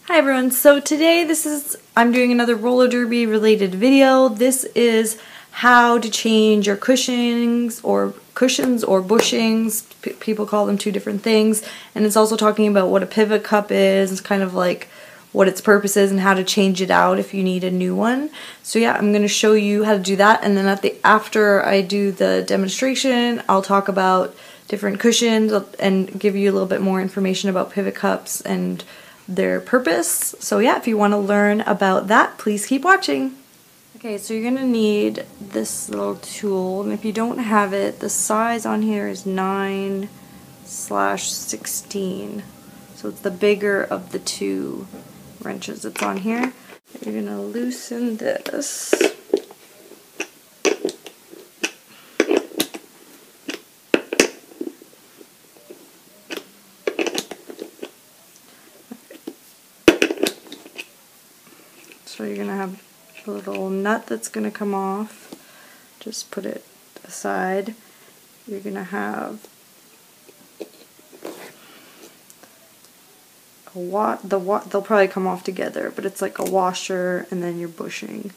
Hi everyone, so today I'm doing another roller derby related video. This is how to change your cushions or bushings. People call them two different things. And it's also talking about what a pivot cup is, kind of like what its purpose is and how to change it out if you need a new one. So yeah, I'm going to show you how to do that, and then after I do the demonstration, I'll talk about different cushions and give you a little bit more information about pivot cups and their purpose. So yeah, if you want to learn about that, please keep watching. Okay, so you're gonna need this little tool, and if you don't have it, the size on here is 9/16. So it's the bigger of the two wrenches that's on here. You're gonna loosen this. So you're going to have a little nut that's going to come off. Just put it aside. You're going to have they'll probably come off together, but it's like a washer and then your bushing,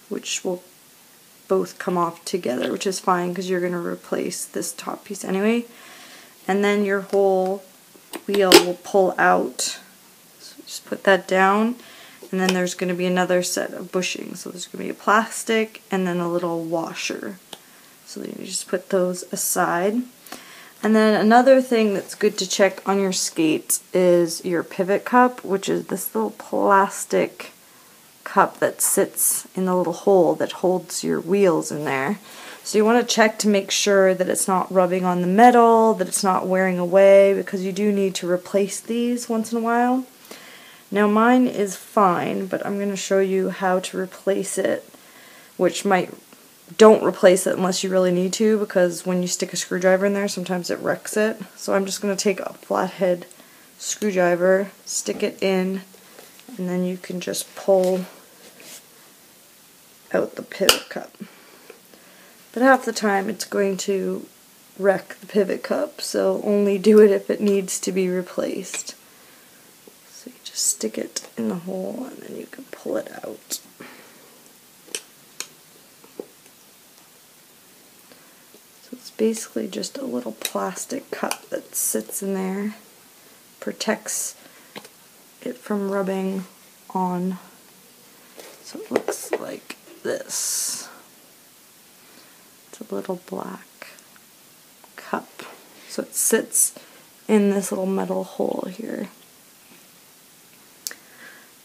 which will both come off together, which is fine because you're going to replace this top piece anyway. And then your whole wheel will pull out. So just put that down. And then there's going to be another set of bushings. So there's going to be a plastic and then a little washer. So then you just put those aside. And then another thing that's good to check on your skates is your pivot cup, which is this little plastic cup that sits in the little hole that holds your wheels in there. So you want to check to make sure that it's not rubbing on the metal, that it's not wearing away, because you do need to replace these once in a while. Now mine is fine, but I'm going to show you how to replace it, don't replace it unless you really need to, because when you stick a screwdriver in there, sometimes it wrecks it. So I'm just going to take a flathead screwdriver, stick it in, and then you can just pull out the pivot cup. But half the time it's going to wreck the pivot cup, so only do it if it needs to be replaced. So you just stick it in the hole and then you can pull it out. So it's basically just a little plastic cup that sits in there, protects it from rubbing on. So it looks like this. It's a little black cup. So it sits in this little metal hole here.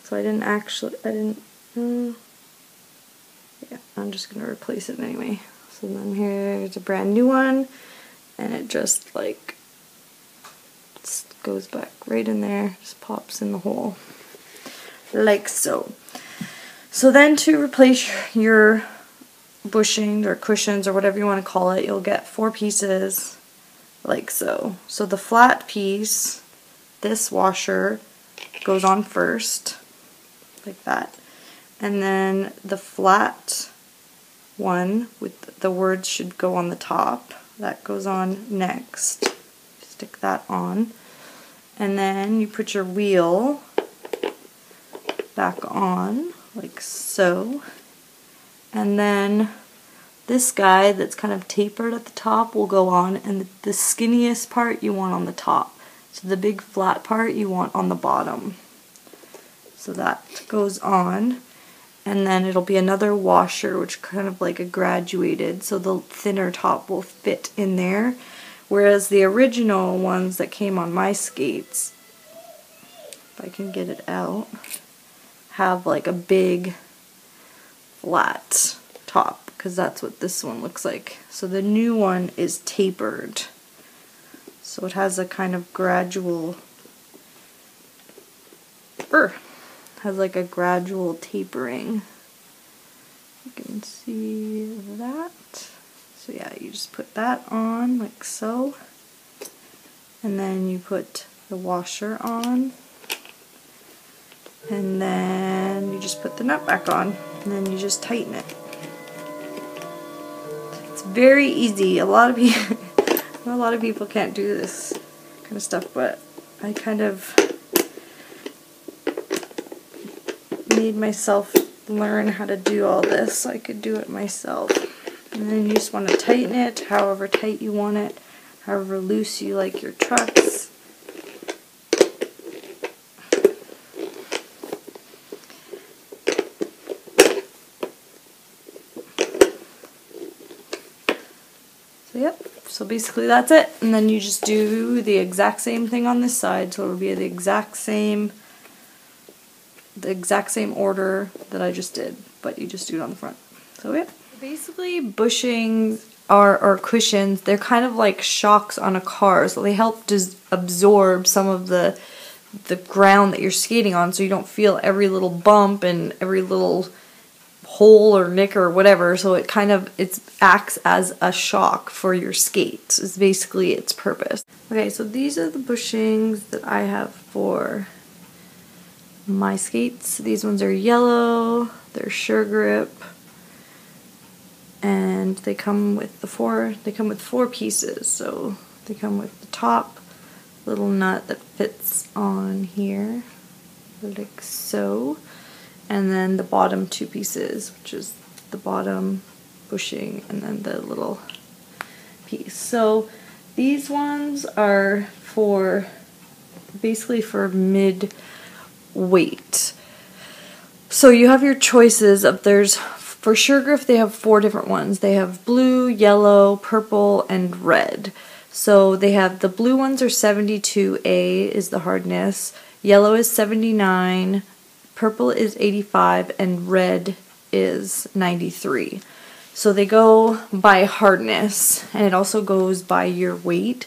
So I'm just going to replace it anyway. So then here's a brand new one, and it just goes back right in there, just pops in the hole, like so. So then to replace your bushings or cushions or whatever you want to call it, you'll get 4 pieces, like so. So the flat piece, this washer, goes on first, like that, and then the flat one with the words should go on the top, that goes on next. Stick that on, and then you put your wheel back on like so, and then this guy that's kind of tapered at the top will go on, and the skinniest part you want on the top, so the big flat part you want on the bottom. So that goes on, and then it'll be another washer, which kind of like a graduated, so the thinner top will fit in there, whereas the original ones that came on my skates, if I can get it out, have like a big flat top, because that's what this one looks like. So the new one is tapered, so it has a kind of gradual tapering. You can see that. So yeah, you just put that on like so, and then you put the washer on, and then you just put the nut back on, and then you just tighten it. It's very easy. A lot of people can't do this kind of stuff, but I kind of made myself learn how to do all this so I could do it myself. And then you just want to tighten it however tight you want it, however loose you like your trucks. So yep, so basically that's it. And then you just do the exact same thing on this side, so it'll be the exact same order that I just did, but you just do it on the front. So yeah. Basically bushings or cushions, they're kind of like shocks on a car, so they help absorb some of the ground that you're skating on, so you don't feel every little bump and every little hole or nick or whatever. So it acts as a shock for your skates is basically its purpose. Okay, so these are the bushings that I have for my skates. These ones are yellow, they're sure grip, and they come with four pieces. So they come with the top little nut that fits on here like so, and then the bottom two pieces, which is the bottom bushing and then the little piece. So these ones are basically for mid weight. So you have your choices of for sure grip they have 4 different ones. They have blue, yellow, purple, and red. So they have the blue ones are 72A is the hardness, yellow is 79, purple is 85, and red is 93. So they go by hardness, and it also goes by your weight.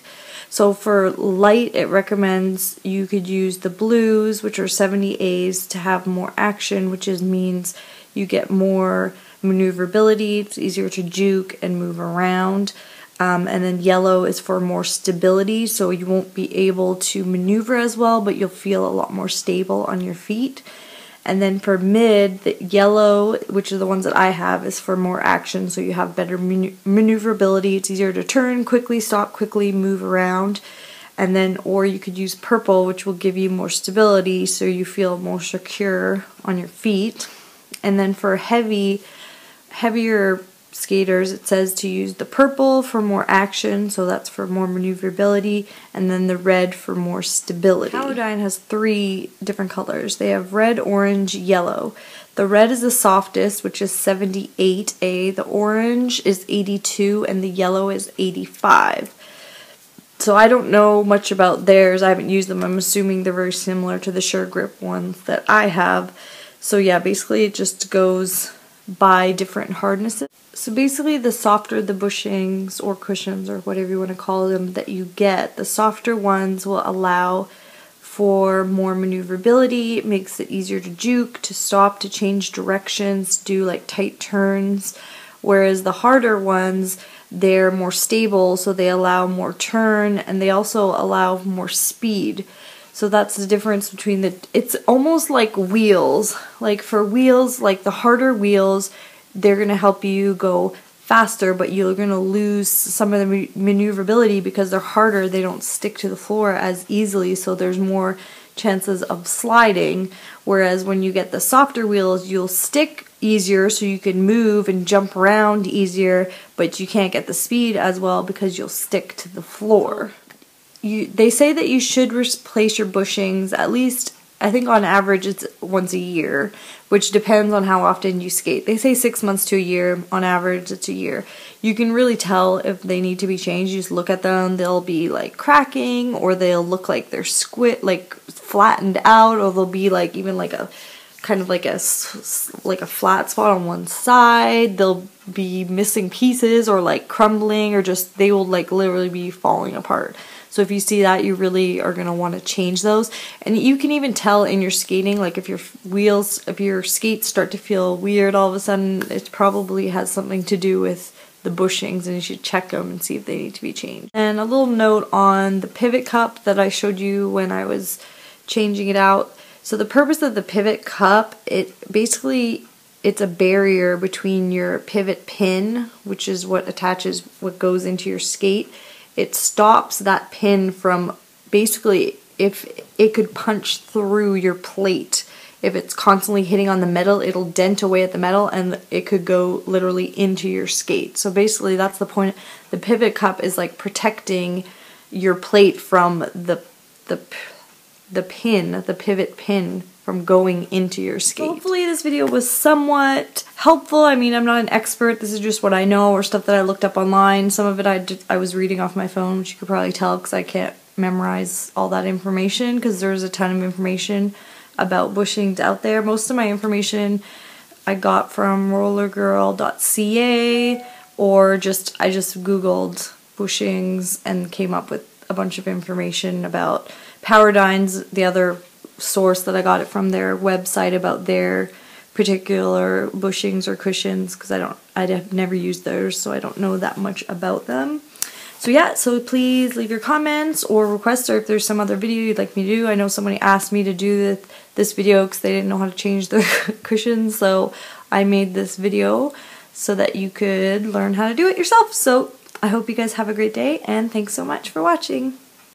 So for light, it recommends you could use the blues, which are 70As, to have more action, which means you get more maneuverability. It's easier to juke and move around. And then yellow is for more stability, so you won't be able to maneuver as well, but you'll feel a lot more stable on your feet. And then for mid, the yellow, which are the ones that I have, is for more action, so you have better maneuverability. It's easier to turn quickly, stop quickly, move around. And then, or you could use purple, which will give you more stability, so you feel more secure on your feet. And then for heavier skaters, it says to use the purple for more action, so that's for more maneuverability, and then the red for more stability. Paladine has 3 different colors. They have red, orange, yellow. The red is the softest, which is 78A, the orange is 82, and the yellow is 85. So I don't know much about theirs. I haven't used them. I'm assuming they're very similar to the Sure Grip ones that I have. So yeah, basically it just goes by different hardnesses. So basically the softer the bushings or cushions or whatever you want to call them that you get, the softer ones will allow for more maneuverability. It makes it easier to juke, to stop, to change directions, do like tight turns. Whereas the harder ones, they're more stable, so they allow more turn, and they also allow more speed. So that's the difference between it's almost like wheels. Like for wheels, like the harder wheels, they're going to help you go faster, but you're going to lose some of the maneuverability because they're harder. They don't stick to the floor as easily, so there's more chances of sliding. Whereas when you get the softer wheels, you'll stick easier, so you can move and jump around easier, but you can't get the speed as well because you'll stick to the floor. They say that you should replace your bushings at least, I think on average it's once a year, which depends on how often you skate. They say 6 months to a year. On average it's a year. You can really tell if they need to be changed. You just look at them. They'll be like cracking, or they'll look like they're flattened out, or they'll be like even like a kind of like a flat spot on one side. They'll be missing pieces or like crumbling, or just they will like literally be falling apart. So if you see that, you really are going to want to change those. And you can even tell in your skating, like if your skates start to feel weird all of a sudden, it probably has something to do with the bushings, and you should check them and see if they need to be changed. And a little note on the pivot cup that I showed you when I was changing it out. So the purpose of the pivot cup, it's a barrier between your pivot pin, which is what goes into your skate. It stops that pin from, basically, if it could punch through your plate if it's constantly hitting on the metal, it'll dent away at the metal and it could go literally into your skate. So basically that's the point. The pivot cup is like protecting your plate from the pivot pin from going into your skate. So hopefully this video was somewhat helpful. I mean, I'm not an expert. This is just what I know or stuff that I looked up online. Some of it I was reading off my phone, which you could probably tell because I can't memorize all that information because there's a ton of information about bushings out there. Most of my information I got from rollergirl.ca or I just googled bushings and came up with a bunch of information about Powerdyne's, the other source that I got it from, their website about their particular bushings or cushions, because I've never used theirs, so I don't know that much about them. So yeah, so please leave your comments or requests, or if there's some other video you'd like me to do. I know somebody asked me to do this video because they didn't know how to change their cushions, so I made this video so that you could learn how to do it yourself. So I hope you guys have a great day, and thanks so much for watching.